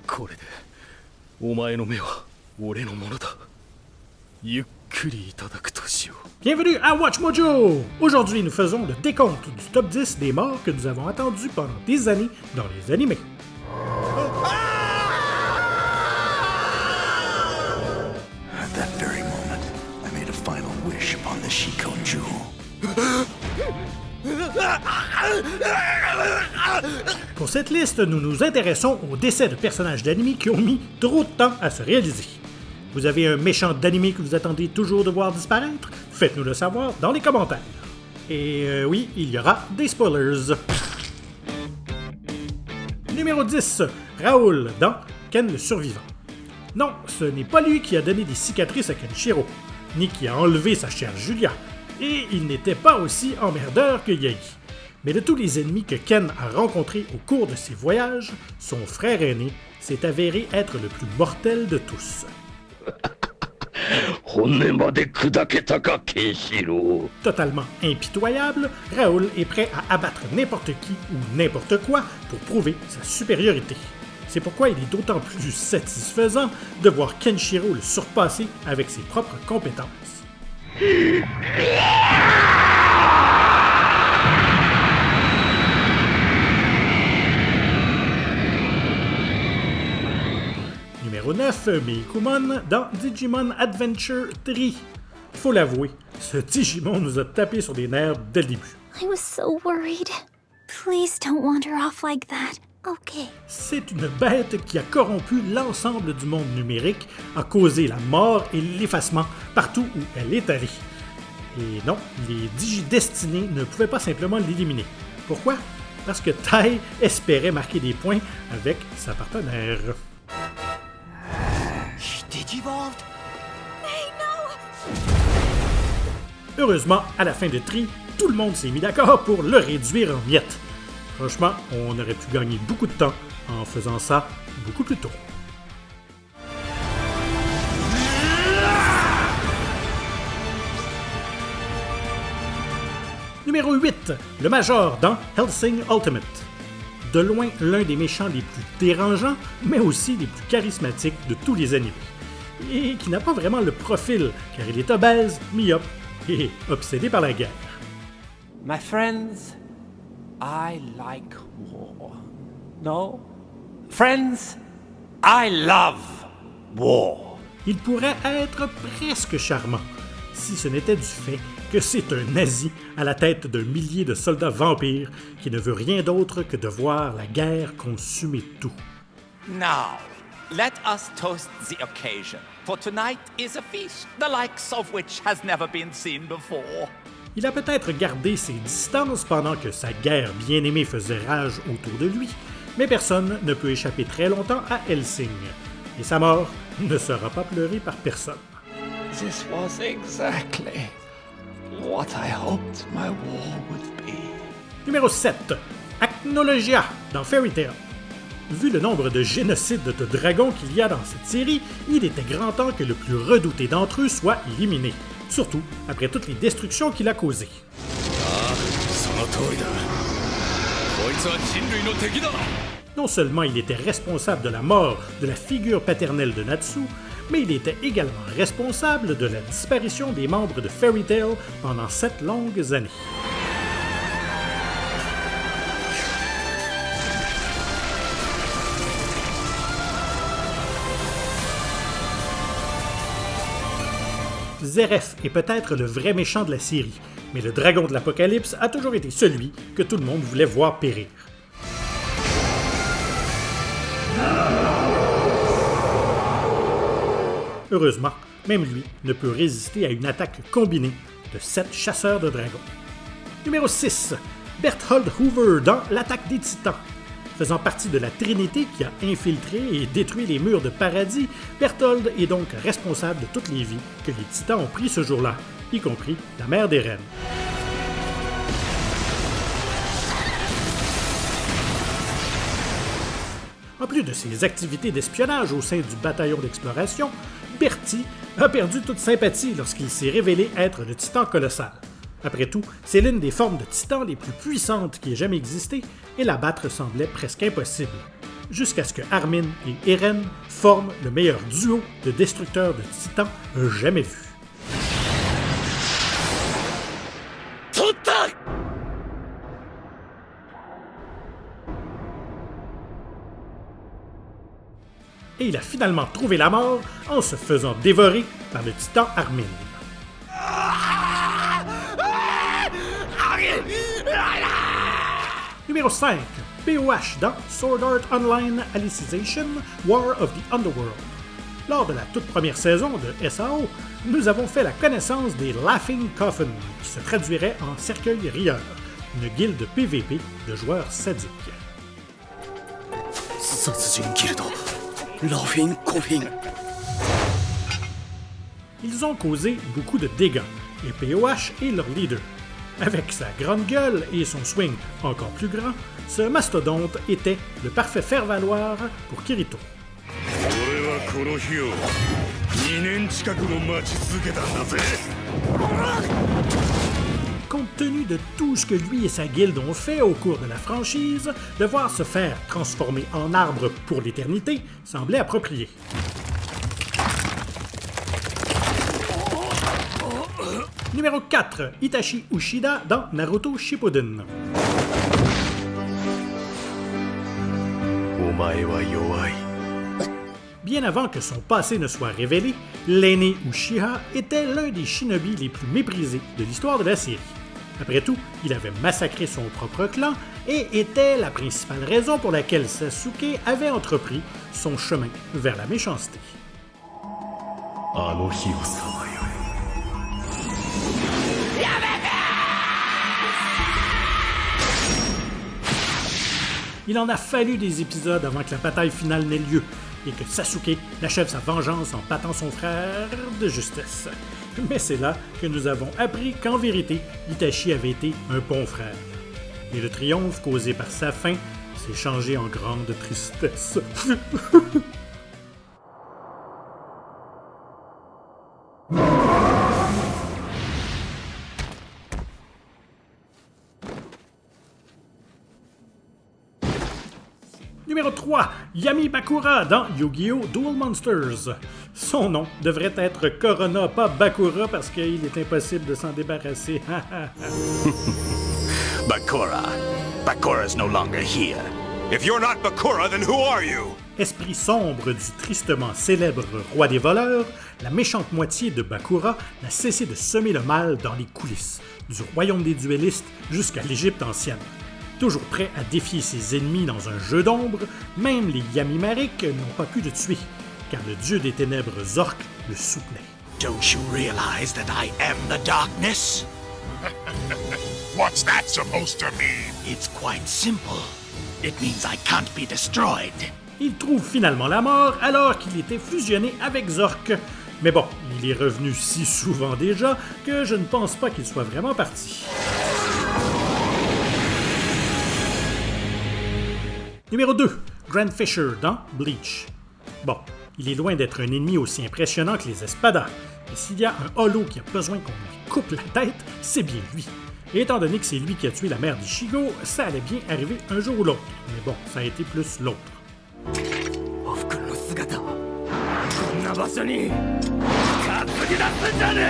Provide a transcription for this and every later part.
これでお前の目は俺のものだ。ゆっくりいただくとしよう。 Bienvenue à Watch Mojo! Aujourd'hui, nous faisons le décompte du top 10 des morts que nous avons attendus pendant des années dans les animés. At that very moment, I made a final wish upon the Shikon Jewel. Pour cette liste, nous nous intéressons aux décès de personnages d'anime qui ont mis trop de temps à se réaliser. Vous avez un méchant d'anime que vous attendez toujours de voir disparaître? Faites-nous le savoir dans les commentaires. Et oui, il y aura des spoilers. Numéro 10, Raoul dans Ken le Survivant. Non, ce n'est pas lui qui a donné des cicatrices à Kenshiro, ni qui a enlevé sa chère Julia, et il n'était pas aussi emmerdeur que Yagi. Mais de tous les ennemis que Ken a rencontrés au cours de ses voyages, son frère aîné s'est avéré être le plus mortel de tous. Totalement impitoyable, Raoul est prêt à abattre n'importe qui ou n'importe quoi pour prouver sa supériorité. C'est pourquoi il est d'autant plus satisfaisant de voir Kenshiro le surpasser avec ses propres compétences. Numéro 9, Meikumon dans Digimon Adventure 3. Faut l'avouer, ce Digimon nous a tapé sur les nerfs dès le début. I was so worried. Please don't wander off like that. Okay. C'est une bête qui a corrompu l'ensemble du monde numérique, a causé la mort et l'effacement partout où elle est allée. Et non, les Digidestinés ne pouvaient pas simplement l'éliminer. Pourquoi? Parce que Tai espérait marquer des points avec sa partenaire. Digivolved? Hey, no! Heureusement, à la fin de Tri, tout le monde s'est mis d'accord pour le réduire en miettes. Franchement, on aurait pu gagner beaucoup de temps en faisant ça beaucoup plus tôt. Numéro 8, le Major dans Hellsing Ultimate. De loin, l'un des méchants les plus dérangeants, mais aussi les plus charismatiques de tous les animés. Et qui n'a pas vraiment le profil, car il est obèse, myope et obsédé par la guerre. My friends, I like war. No? Friends, I love war. Il pourrait être presque charmant, si ce n'était du fait que c'est un nazi à la tête d'un millier de soldats vampires qui ne veut rien d'autre que de voir la guerre consumer tout. Now, let us toast the occasion, for tonight is a feast, the likes of which has never been seen before. Il a peut-être gardé ses distances pendant que sa guerre bien-aimée faisait rage autour de lui, mais personne ne peut échapper très longtemps à Hellsing, et sa mort ne sera pas pleurée par personne. This was exactly what I hoped my war would be. Numéro 7. Acnologia dans Fairy Tail. Vu le nombre de génocides de dragons qu'il y a dans cette série, il était grand temps que le plus redouté d'entre eux soit éliminé, surtout après toutes les destructions qu'il a causées. Non seulement il était responsable de la mort de la figure paternelle de Natsu, mais il était également responsable de la disparition des membres de Fairy Tail pendant 7 longues années. Zeref est peut-être le vrai méchant de la série, mais le dragon de l'Apocalypse a toujours été celui que tout le monde voulait voir périr. Heureusement, même lui ne peut résister à une attaque combinée de 7 chasseurs de dragons. Numéro 6. Berthold Hoover dans L'Attaque des Titans. Faisant partie de la Trinité qui a infiltré et détruit les murs de Paradis, Berthold est donc responsable de toutes les vies que les Titans ont pris ce jour-là, y compris la mère des reines. En plus de ses activités d'espionnage au sein du bataillon d'exploration, Berti a perdu toute sympathie lorsqu'il s'est révélé être le Titan colossal. Après tout, c'est l'une des formes de Titan les plus puissantes qui ait jamais existé, et l'abattre semblait presque impossible. jusqu'à ce que Armin et Eren forment le meilleur duo de destructeurs de titans jamais vu. Et il a finalement trouvé la mort en se faisant dévorer par le titan Armin. Numéro 5. POH dans Sword Art Online Alicization War of the Underworld. Lors de la toute première saison de SAO, nous avons fait la connaissance des Laughing Coffin, qui se traduirait en cercueil rieur, une guilde PVP de joueurs sadiques. 殺人ギルドラフィンコフィン Ils ont causé beaucoup de dégâts, et POH est leur leader. Avec sa grande gueule et son swing encore plus grand, ce mastodonte était le parfait faire-valoir pour Kirito. 俺はこの日を2年近くも待ち続けたんだぜ Compte tenu de tout ce que lui et sa guilde ont fait au cours de la franchise, devoir se faire transformer en arbre pour l'éternité semblait approprié. Numéro 4. Itachi Ushida dans Naruto Shippuden. お前は弱い Bien avant que son passé ne soit révélé, l'aîné Uchiha était l'un des shinobi les plus méprisés de l'histoire de la série. Après tout, il avait massacré son propre clan et était la principale raison pour laquelle Sasuke avait entrepris son chemin vers la méchanceté. あの日をさまよえ Il en a fallu des épisodes avant que la bataille finale n'ait lieu et que Sasuke n'achève sa vengeance en battant son frère de justesse. Mais c'est là que nous avons appris qu'en vérité, Itachi avait été un bon frère. Et le triomphe causé par sa fin s'est changé en grande tristesse. Numéro 3. Yami Bakura dans Yu-Gi-Oh! Duel Monsters. Son nom devrait être Corona, pas Bakura, parce qu'il est impossible de s'en débarrasser. Bakura. Bakura's no longer here. If you're not Bakura, then who are you? Esprit sombre du tristement célèbre roi des voleurs, la méchante moitié de Bakura n'a cessé de semer le mal dans les coulisses, du royaume des duellistes jusqu'à l'Égypte ancienne. Toujours prêt à défier ses ennemis dans un jeu d'ombre, même les Yami-Marik n'ont pas pu le tuer, car le dieu des ténèbres Zork le soutenait. Don't you realize that I am the darkness? What's that supposed to mean? It's quite simple. It means I can't be destroyed. Il trouve finalement la mort alors qu'il était fusionné avec Zork. Mais bon, il est revenu si souvent déjà que je ne pense pas qu'il soit vraiment parti. Numéro 2. Grand Fisher dans Bleach. Bon, il est loin d'être un ennemi aussi impressionnant que les Espadas, mais s'il y a un holo qui a besoin qu'on lui coupe la tête, c'est bien lui. Et étant donné que c'est lui qui a tué la mère d'Ichigo, ça allait bien arriver un jour ou l'autre. Mais bon, ça a été plus l'autre. おふくんの姿をこんな場所に担ぎ出すんじゃね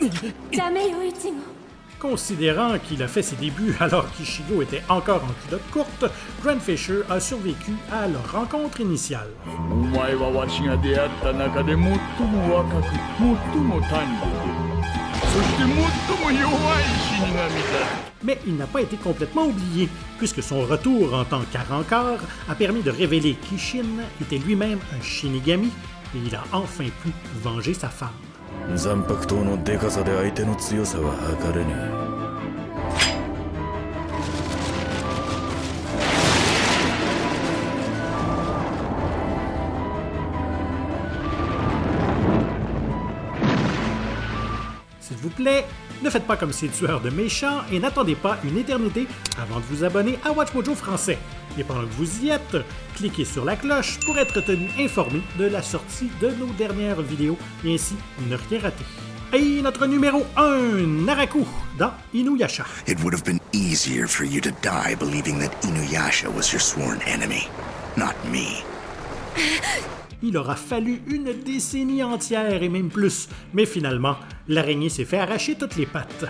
えよ ダメよ、イチゴ。 Considérant qu'il a fait ses débuts alors qu'Ichigo était encore en culotte courte, Grand Fisher a survécu à leur rencontre initiale. お前はわしが出会った中で最も若く最も短慮でそして最も弱い死神だ Mais il n'a pas été complètement oublié, puisque son retour en tant qu'Arankar a permis de révéler qu'Ishin était lui-même un Shinigami et il a enfin pu venger sa femme. 残白刀のデカさで相手の強さは測れねえ S'il vous plaît, ne faites pas comme ces tueurs de méchants et n'attendez pas une éternité avant de vous abonner à WatchMojo français. Et pendant que vous y êtes, cliquez sur la cloche pour être tenu informé de la sortie de nos dernières vidéos et ainsi ne rien rater. Et notre numéro 1, Naraku, dans Inuyasha. It would have been easier for you to die believing that Inuyasha was your sworn enemy, not me. Il aura fallu une décennie entière et même plus, mais finalement, l'araignée s'est fait arracher toutes les pattes.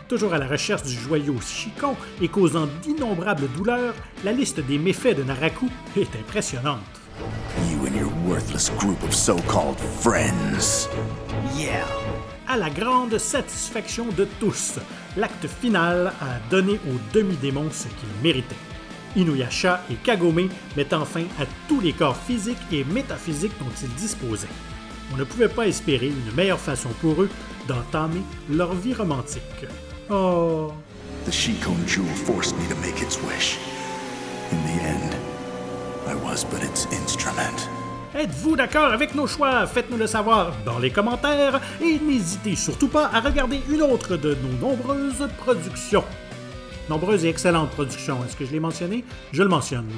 Toujours à la recherche du joyau Shikon et causant d'innombrables douleurs, la liste des méfaits de Naraku est impressionnante. You and your worthless group of so-called friends. Yeah! À la grande satisfaction de tous, l'acte final a donné au demi-démon ce qu'il méritait. Inuyasha et Kagome mettant fin à tous les corps physiques et métaphysiques dont ils disposaient. On ne pouvait pas espérer une meilleure façon pour eux d'entamer leur vie romantique. Oh! The Shikon Jewel forced me to make its wish. In the end, I was but its instrument. Êtes-vous d'accord avec nos choix? Faites-nous le savoir dans les commentaires et n'hésitez surtout pas à regarder une autre de nos nombreuses productions. Nombreuses et excellentes productions, est-ce que je l'ai mentionné? Je le mentionne.